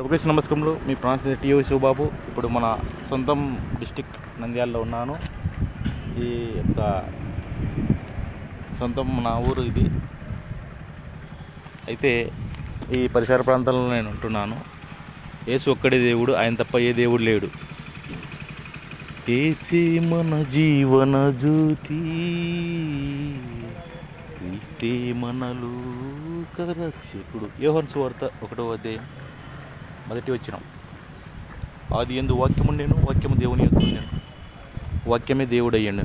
లోకేష్ నమస్కారంలో మీ ప్రాంత టీఓ శివబాబు. ఇప్పుడు మన సొంతం డిస్టిక్ నంద్యాలలో ఉన్నాను. ఈ యొక్క సొంతం నా ఊరు ఇది. అయితే ఈ పరిసర ప్రాంతాల్లో నేను ఉంటున్నాను. యేసు ఒక్కడే దేవుడు, ఆయన తప్ప ఏ దేవుడు లేడు. యేసే మన జీవన జ్యోతి, క్రీస్తే మనలో రక్షకుడు. యోహాను సువార్త 1వ అధ్యాయం 1వ వచనం. ఆది యందు వాక్యము ఉండెను, వాక్యము దేవుని యొద్ద ఉండెను, వాక్యమే దేవుడయ్యాను.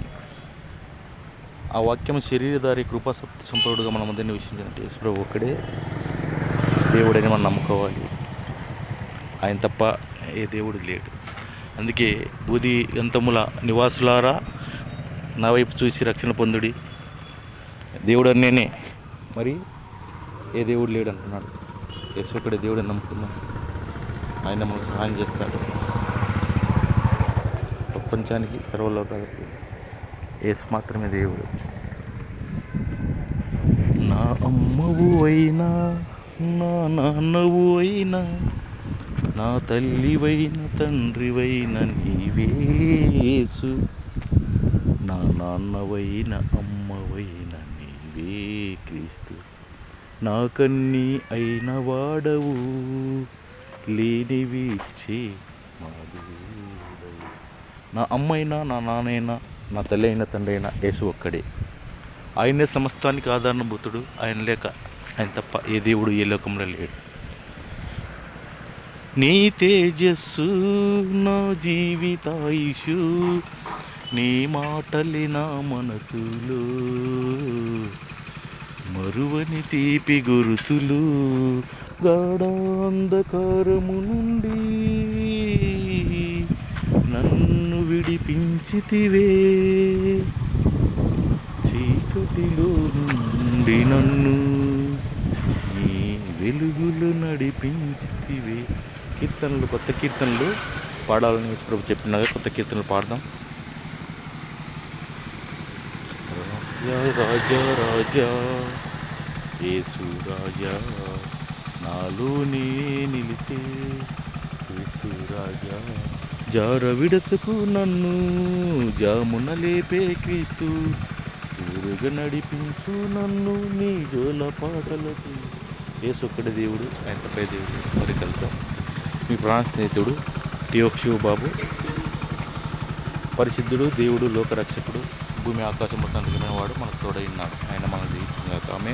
ఆ వాక్యము శరీరధారి కృపాసక్తి సంపూర్ణుడుగా మన మధ్య నివసించినట్టు యేసు ప్రభు ఒక్కడే దేవుడని మనం నమ్ముకోవాలి. ఆయన తప్ప ఏ దేవుడు లేడు. అందుకే బూది అంతముల నివాసులారా, నా వైపు చూసి రక్షణ పొందుడి. దేవుడు నేనే, మరి ఏ దేవుడు లేడు అంటున్నాడు. యేసు ఒక్కడే దేవుడని నమ్ముకున్నాం. ఆయన మనకు సహాయం చేస్తాడు. ప్రపంచానికి సర్వలోకాలకు యేసు మాత్రమే దేవుడు. నా అమ్మవు అయినా, నా నాన్నవు అయినా, నా తల్లివైన తండ్రివైన నీవే యేసు. నా నాన్నవైన అమ్మవైన నీవే క్రీస్తు. నా కన్నీ అయిన వాడవు, లేనివి ఇచ్చే మాధుడవు. నా అమ్మైనా, నా నాన్నైనా, నా తల్లి అయినా, తండ్రి అయినా యేసు ఒక్కడే. ఆయనే సమస్తానికి ఆధారణభూతుడు. ఆయన లేక, ఆయన తప్ప ఏ దేవుడు ఏ లోకంలో లేడు. నీ తేజస్సు నా జీవితాయుషు, నీ మాటలే నా మనసులో, మరువని తీపి గురుతులు. గాఢాంధకారము నుండి నన్ను విడిపించితివే, చీకటిలో నుండి నన్ను నీ వెలుగులు నడిపించితివే. కీర్తనలు, కొత్త కీర్తనలు పాడాలని యేసు ప్రభు చెప్పినాగా కొత్త కీర్తనలు పాడదాం. రాజా రాజా యేసు రాజా, నాలోనే నిలిచే క్రీస్తు రాజా. జార విడచకు నన్ను, జామున లేపే క్రీస్తు, ఊరుగా నడిపించు నన్ను నీ జోల పాటలకు. యేసు ఒక్కడే దేవుడు, ఆయన తప్పే దేవుడు. మరి కలుద్దాం. మీ ప్రాణ స్నేహితుడు టీఓ శివబాబు. పరిశుద్ధుడు, దేవుడు, లోకరక్షకుడు, భూమి ఆకాశం మొత్తం వాడు మనకు తోడై ఉన్నాడు. ఆయన మనకు దీవించిన కాక ఆమె.